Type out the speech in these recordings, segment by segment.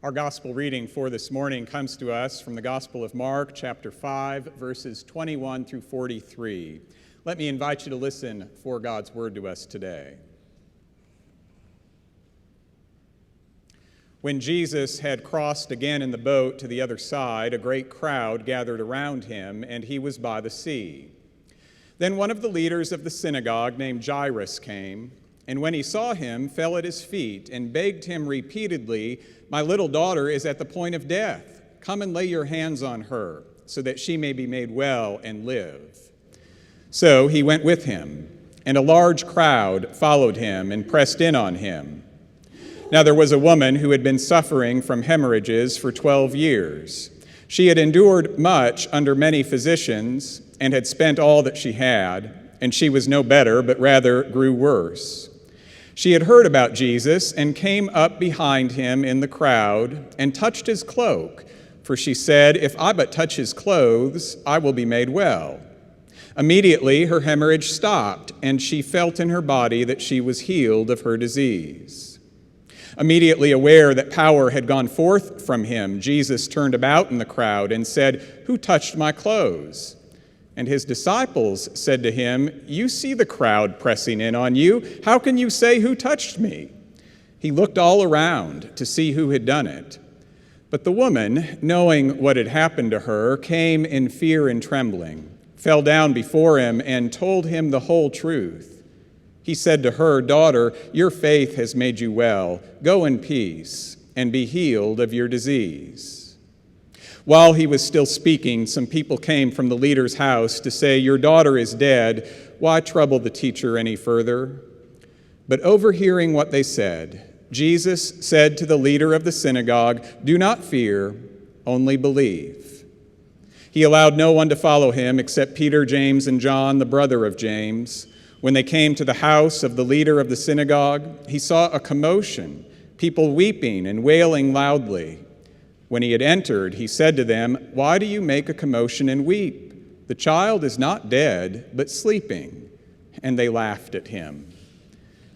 Our gospel reading for this morning comes to us from the Gospel of Mark, chapter 5, verses 21 through 43. Let me invite you to listen for God's word to us today. When Jesus had crossed again in the boat to the other side, a great crowd gathered around him, and he was by the sea. Then one of the leaders of the synagogue named Jairus came, and when he saw him, fell at his feet and begged him repeatedly, "My little daughter is at the point of death. Come and lay your hands on her, so that she may be made well and live." So he went with him, and a large crowd followed him and pressed in on him. Now there was a woman who had been suffering from hemorrhages for 12 years. She had endured much under many physicians and had spent all that she had, and she was no better, but rather grew worse. She had heard about Jesus and came up behind him in the crowd and touched his cloak, for she said, "If I but touch his clothes, I will be made well." Immediately her hemorrhage stopped, and she felt in her body that she was healed of her disease. Immediately aware that power had gone forth from him, Jesus turned about in the crowd and said, "Who touched my clothes?" And his disciples said to him, "You see the crowd pressing in on you. How can you say, 'Who touched me?'" He looked all around to see who had done it. But the woman, knowing what had happened to her, came in fear and trembling, fell down before him, and told him the whole truth. He said to her, "Daughter, your faith has made you well. Go in peace and be healed of your disease." While he was still speaking, some people came from the leader's house to say, "Your daughter is dead. Why trouble the teacher any further?" But overhearing what they said, Jesus said to the leader of the synagogue, "Do not fear, only believe." He allowed no one to follow him except Peter, James, and John, the brother of James. When they came to the house of the leader of the synagogue, he saw a commotion, people weeping and wailing loudly. When he had entered, he said to them, "Why do you make a commotion and weep? The child is not dead, but sleeping." And they laughed at him.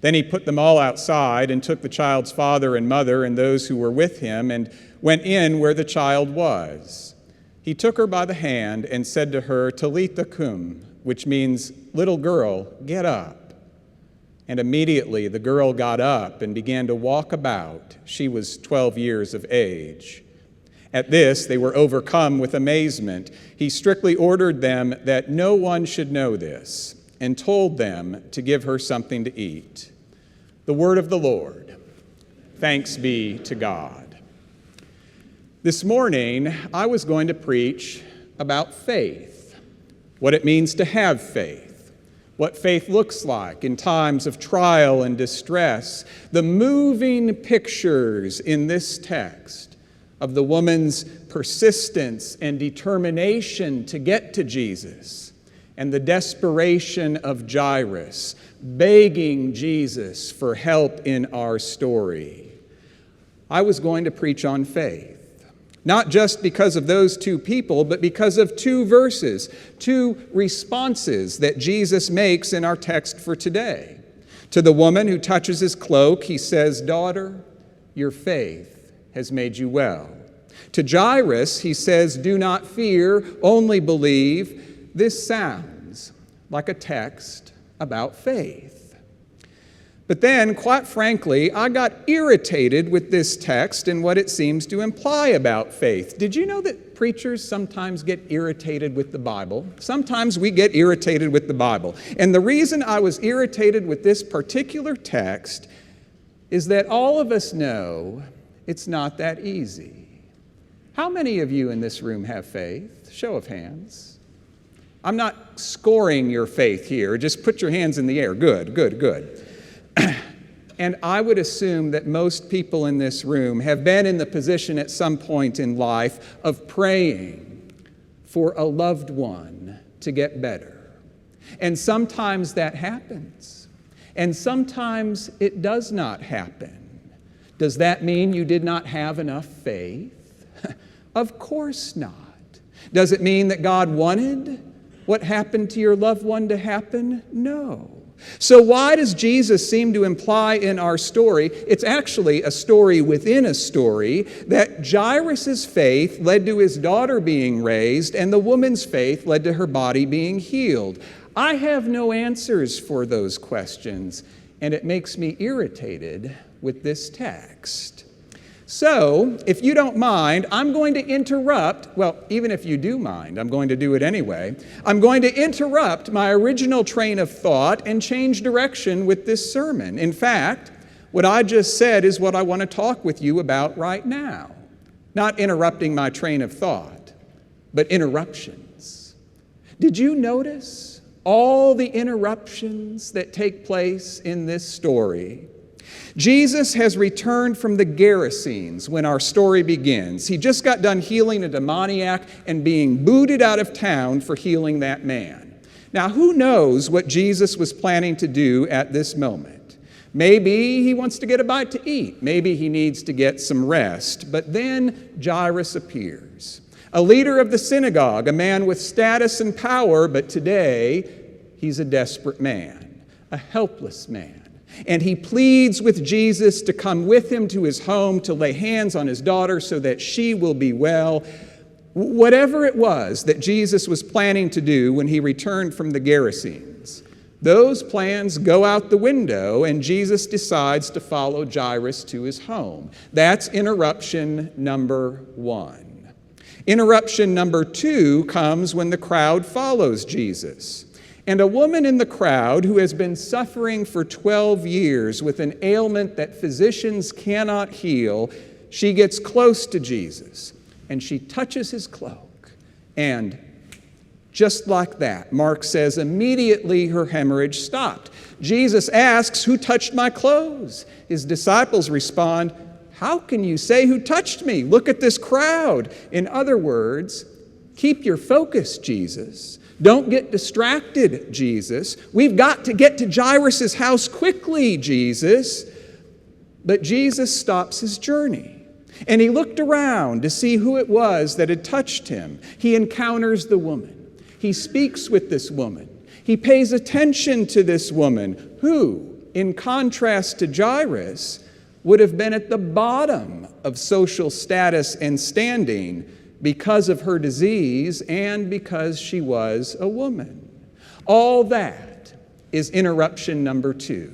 Then he put them all outside and took the child's father and mother and those who were with him and went in where the child was. He took her by the hand and said to her, "Talitha cum," which means, "Little girl, get up." And immediately the girl got up and began to walk about. She was 12 years of age. At this, they were overcome with amazement. He strictly ordered them that no one should know this, and told them to give her something to eat. The word of the Lord. Thanks be to God. This morning, I was going to preach about faith, what it means to have faith, what faith looks like in times of trial and distress, the moving pictures in this text of the woman's persistence and determination to get to Jesus, and the desperation of Jairus, begging Jesus for help in our story. I was going to preach on faith, not just because of those two people, but because of two verses, two responses that Jesus makes in our text for today. To the woman who touches his cloak, he says, "Daughter, your faith has made you well." To Jairus, he says, "Do not fear, only believe." This sounds like a text about faith. But then, quite frankly, I got irritated with this text and what it seems to imply about faith. Did you know that preachers sometimes get irritated with the Bible? Sometimes we get irritated with the Bible. And the reason I was irritated with this particular text is that all of us know it's not that easy. How many of you in this room have faith? Show of hands. I'm not scoring your faith here. Just put your hands in the air. Good, good, good. And I would assume that most people in this room have been in the position at some point in life of praying for a loved one to get better. And sometimes that happens. And sometimes it does not happen. Does that mean you did not have enough faith? Of course not. Does it mean that God wanted what happened to your loved one to happen? No. So why does Jesus seem to imply in our story, it's actually a story within a story, that Jairus' faith led to his daughter being raised and the woman's faith led to her body being healed? I have no answers for those questions, and it makes me irritated with this text. So, if you don't mind, I'm going to interrupt, well, even if you do mind, I'm going to do it anyway. I'm going to interrupt my original train of thought and change direction with this sermon. In fact, what I just said is what I want to talk with you about right now. Not interrupting my train of thought, but interruptions. Did you notice all the interruptions that take place in this story? Jesus has returned from the Gerasenes when our story begins. He just got done healing a demoniac and being booted out of town for healing that man. Now, who knows what Jesus was planning to do at this moment? Maybe he wants to get a bite to eat. Maybe he needs to get some rest. But then Jairus appears, a leader of the synagogue, a man with status and power, but today he's a desperate man, a helpless man. And he pleads with Jesus to come with him to his home to lay hands on his daughter so that she will be well. Whatever it was that Jesus was planning to do when he returned from the Gerasenes, those plans go out the window and Jesus decides to follow Jairus to his home. That's interruption number 1. Interruption number 2 comes when the crowd follows Jesus. And a woman in the crowd who has been suffering for 12 years with an ailment that physicians cannot heal, she gets close to Jesus and she touches his cloak. And just like that, Mark says, immediately her hemorrhage stopped. Jesus asks, "Who touched my clothes?" His disciples respond, "How can you say who touched me? Look at this crowd." In other words, keep your focus, Jesus. Don't get distracted, Jesus. We've got to get to Jairus' house quickly, Jesus. But Jesus stops his journey, and he looked around to see who it was that had touched him. He encounters the woman. He speaks with this woman. He pays attention to this woman who, in contrast to Jairus, would have been at the bottom of social status and standing because of her disease and because she was a woman. All that is interruption number 2.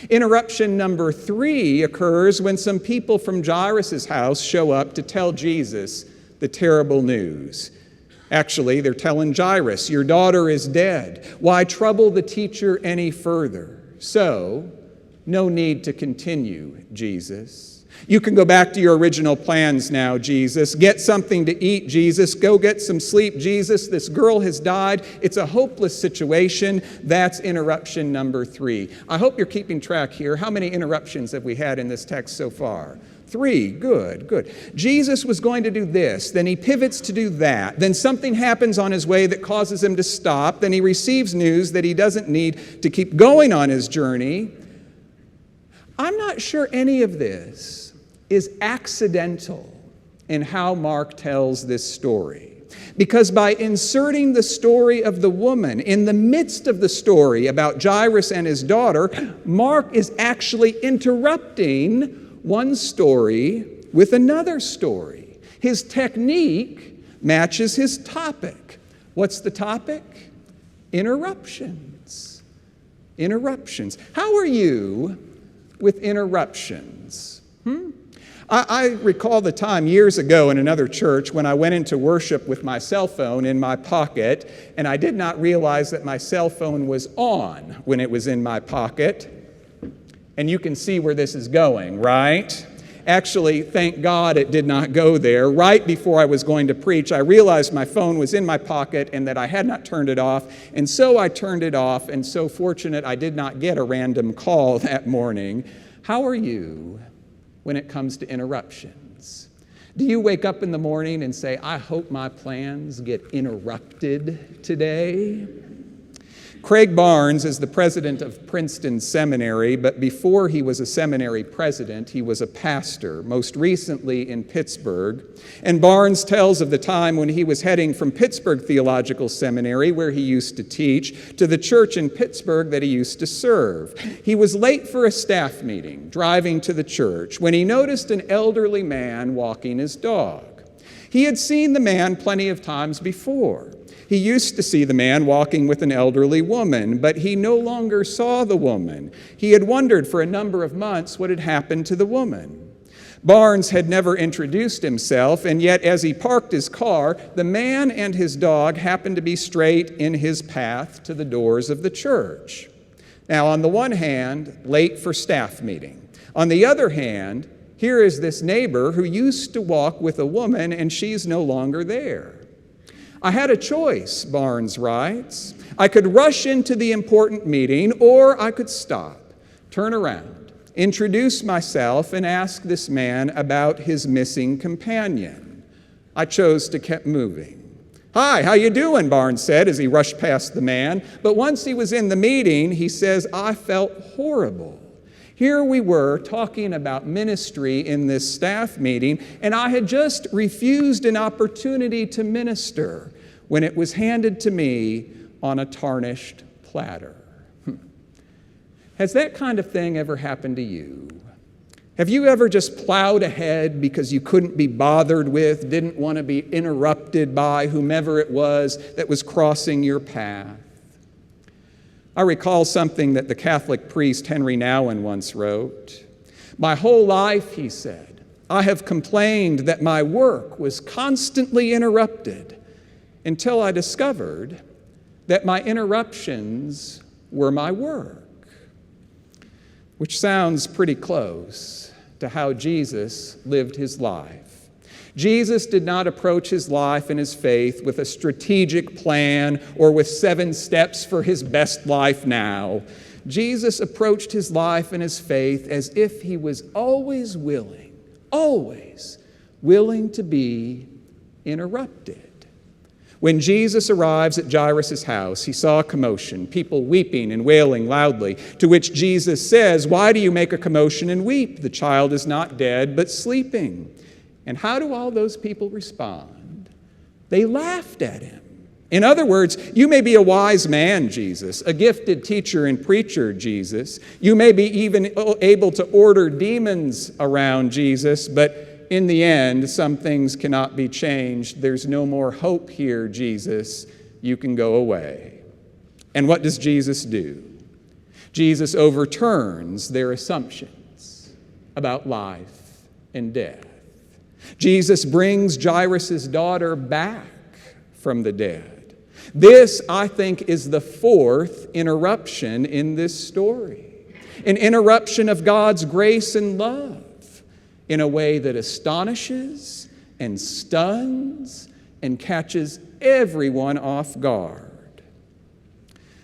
Interruption number 3 occurs when some people from Jairus' house show up to tell Jesus the terrible news. Actually, they're telling Jairus, "Your daughter is dead. Why trouble the teacher any further?" So, no need to continue, Jesus. You can go back to your original plans now, Jesus. Get something to eat, Jesus. Go get some sleep, Jesus. This girl has died. It's a hopeless situation. That's interruption number 3. I hope you're keeping track here. How many interruptions have we had in this text so far? 3. Good. Jesus was going to do this. Then he pivots to do that. Then something happens on his way that causes him to stop. Then he receives news that he doesn't need to keep going on his journey. I'm not sure any of this is accidental in how Mark tells this story. Because by inserting the story of the woman in the midst of the story about Jairus and his daughter, Mark is actually interrupting one story with another story. His technique matches his topic. What's the topic? Interruptions. Interruptions. How are you with interruptions? I recall the time years ago in another church when I went into worship with my cell phone in my pocket, and I did not realize that my cell phone was on when it was in my pocket. And you can see where this is going, right? Actually, thank God it did not go there. Right before I was going to preach, I realized my phone was in my pocket and that I had not turned it off. And so I turned it off, and so fortunate I did not get a random call that morning. How are you when it comes to interruptions? Do you wake up in the morning and say, "I hope my plans get interrupted today"? Craig Barnes is the president of Princeton Seminary, but before he was a seminary president, he was a pastor, most recently in Pittsburgh. And Barnes tells of the time when he was heading from Pittsburgh Theological Seminary, where he used to teach, to the church in Pittsburgh that he used to serve. He was late for a staff meeting, driving to the church, when he noticed an elderly man walking his dog. He had seen the man plenty of times before. He used to see the man walking with an elderly woman, but he no longer saw the woman. He had wondered for a number of months what had happened to the woman. Barnes had never introduced himself, and yet as he parked his car, the man and his dog happened to be straight in his path to the doors of the church. Now, on the one hand, late for staff meeting. On the other hand, here is this neighbor who used to walk with a woman, and she's no longer there. I had a choice, Barnes writes. I could rush into the important meeting, or I could stop, turn around, introduce myself, and ask this man about his missing companion. I chose to keep moving. "Hi, how you doing?" Barnes said as he rushed past the man. But once he was in the meeting, he says, I felt horrible. Here we were talking about ministry in this staff meeting, and I had just refused an opportunity to minister when it was handed to me on a tarnished platter. Has that kind of thing ever happened to you? Have you ever just plowed ahead because you couldn't be bothered with, didn't want to be interrupted by whomever it was that was crossing your path? I recall something that the Catholic priest Henry Nouwen once wrote. "My whole life," he said, "I have complained that my work was constantly interrupted until I discovered that my interruptions were my work." Which sounds pretty close to how Jesus lived his life. Jesus did not approach his life and his faith with a strategic plan or with 7 steps for his best life now. Jesus approached his life and his faith as if he was always willing to be interrupted. When Jesus arrives at Jairus' house, he saw a commotion, people weeping and wailing loudly, to which Jesus says, "Why do you make a commotion and weep? The child is not dead, but sleeping." And how do all those people respond? They laughed at him. In other words, you may be a wise man, Jesus, a gifted teacher and preacher, Jesus. You may be even able to order demons around, Jesus, but in the end, some things cannot be changed. There's no more hope here, Jesus. You can go away. And what does Jesus do? Jesus overturns their assumptions about life and death. Jesus brings Jairus' daughter back from the dead. This, I think, is the 4th interruption in this story. An interruption of God's grace and love in a way that astonishes and stuns and catches everyone off guard.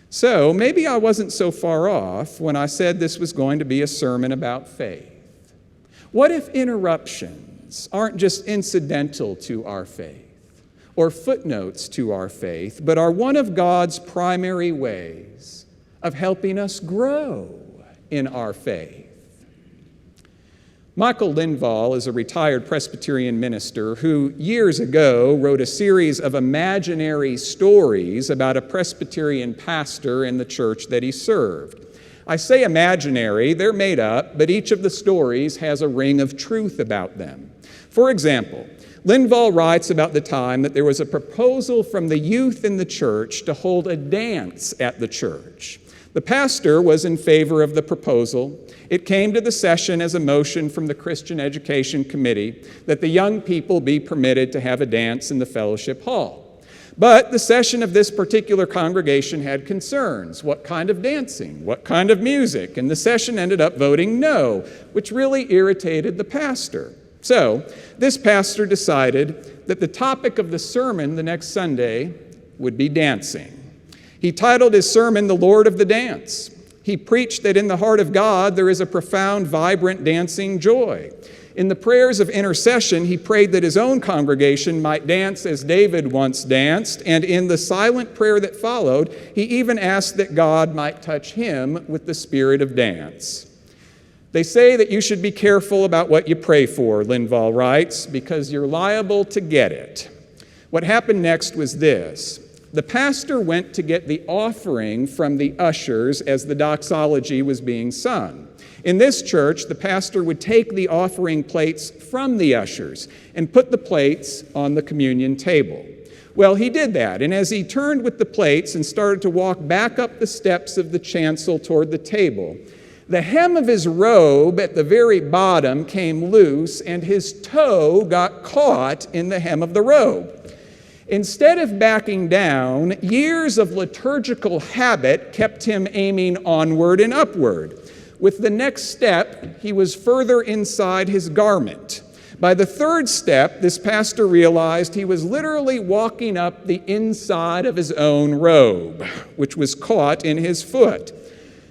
So maybe I wasn't so far off when I said this was going to be a sermon about faith. What if interruptions aren't just incidental to our faith or footnotes to our faith, but are one of God's primary ways of helping us grow in our faith? Michael Linvall is a retired Presbyterian minister who years ago wrote a series of imaginary stories about a Presbyterian pastor in the church that he served. I say imaginary, they're made up, but each of the stories has a ring of truth about them. For example, Linvall writes about the time that there was a proposal from the youth in the church to hold a dance at the church. The pastor was in favor of the proposal. It came to the session as a motion from the Christian Education Committee that the young people be permitted to have a dance in the fellowship hall. But the session of this particular congregation had concerns. What kind of dancing? What kind of music? And the session ended up voting no, which really irritated the pastor. So this pastor decided that the topic of the sermon the next Sunday would be dancing. He titled his sermon, "The Lord of the Dance." He preached that in the heart of God there is a profound, vibrant dancing joy. In the prayers of intercession, he prayed that his own congregation might dance as David once danced, and in the silent prayer that followed, he even asked that God might touch him with the spirit of dance. They say that you should be careful about what you pray for, Linvall writes, because you're liable to get it. What happened next was this. The pastor went to get the offering from the ushers as the doxology was being sung. In this church, the pastor would take the offering plates from the ushers and put the plates on the communion table. Well, he did that, and as he turned with the plates and started to walk back up the steps of the chancel toward the table, the hem of his robe at the very bottom came loose, and his toe got caught in the hem of the robe. Instead of backing down, years of liturgical habit kept him aiming onward and upward. With the next step, he was further inside his garment. By the third step, this pastor realized he was literally walking up the inside of his own robe, which was caught in his foot.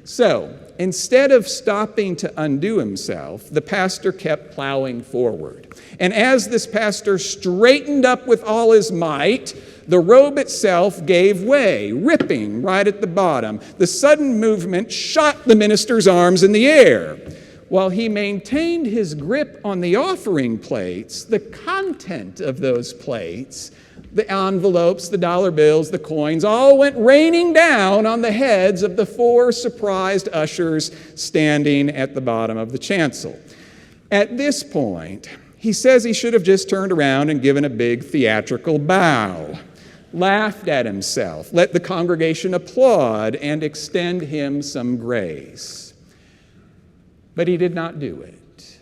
So, instead of stopping to undo himself, the pastor kept plowing forward. And as this pastor straightened up with all his might, the robe itself gave way, ripping right at the bottom. The sudden movement shot the minister's arms in the air. While he maintained his grip on the offering plates, the content of those plates, the envelopes, the dollar bills, the coins, all went raining down on the heads of the 4 surprised ushers standing at the bottom of the chancel. At this point, he says he should have just turned around and given a big theatrical bow, laughed at himself, let the congregation applaud, and extend him some grace. But he did not do it.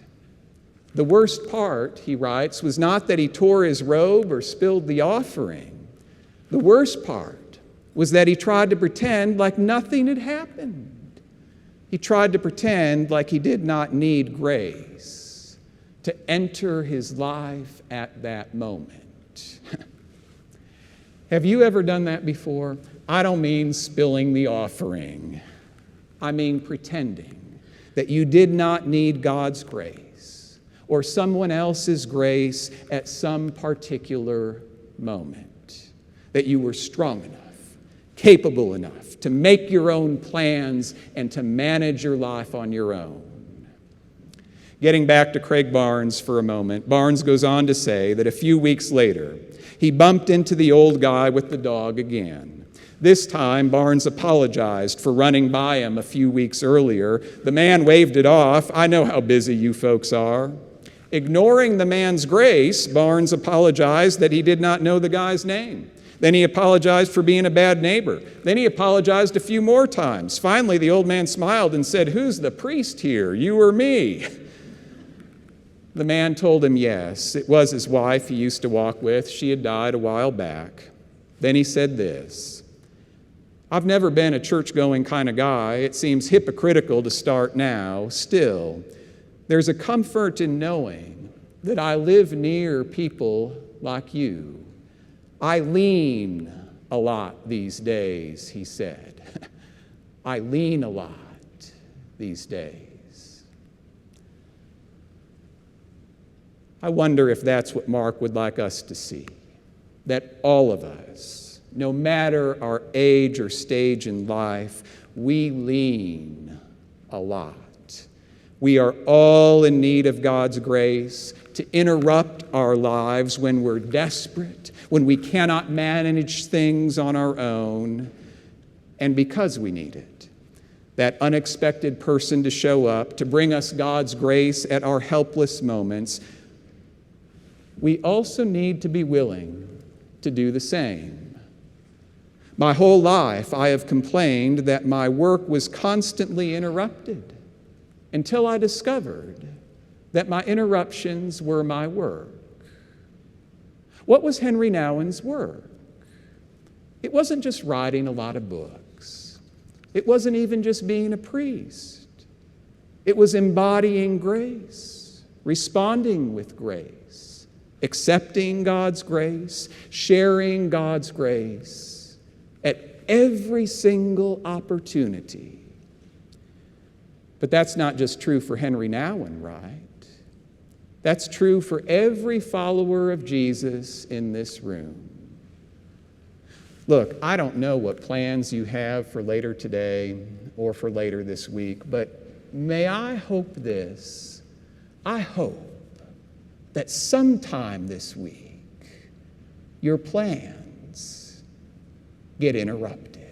The worst part, he writes, was not that he tore his robe or spilled the offering. The worst part was that he tried to pretend like nothing had happened. He tried to pretend like he did not need grace to enter his life at that moment. Have you ever done that before? I don't mean spilling the offering. I mean pretending that you did not need God's grace or someone else's grace at some particular moment, that you were strong enough, capable enough to make your own plans and to manage your life on your own. Getting back to Craig Barnes for a moment, Barnes goes on to say that a few weeks later, he bumped into the old guy with the dog again. This time, Barnes apologized for running by him a few weeks earlier. The man waved it off. I know how busy you folks are. Ignoring the man's grace, Barnes apologized that he did not know the guy's name. Then he apologized for being a bad neighbor. Then he apologized a few more times. Finally, the old man smiled and said, "Who's the priest here, you or me?" The man told him yes. It was his wife he used to walk with. She had died a while back. Then he said this, "I've never been a church-going kind of guy. It seems hypocritical to start now. Still, there's a comfort in knowing that I live near people like you. I lean a lot these days," he said. "I lean a lot these days." I wonder if that's what Mark would like us to see, that all of us, no matter our age or stage in life, we lean a lot. We are all in need of God's grace to interrupt our lives when we're desperate, when we cannot manage things on our own, and because we need it. That unexpected person to show up, to bring us God's grace at our helpless moments. We also need to be willing to do the same. My whole life, I have complained that my work was constantly interrupted until I discovered that my interruptions were my work. What was Henry Nouwen's work? It wasn't just writing a lot of books. It wasn't even just being a priest. It was embodying grace, responding with grace, accepting God's grace, sharing God's grace at every single opportunity. But that's not just true for Henry Nouwen, right? That's true for every follower of Jesus in this room. Look, I don't know what plans you have for later today or for later this week, but may I hope this. I hope that sometime this week your plans get interrupted.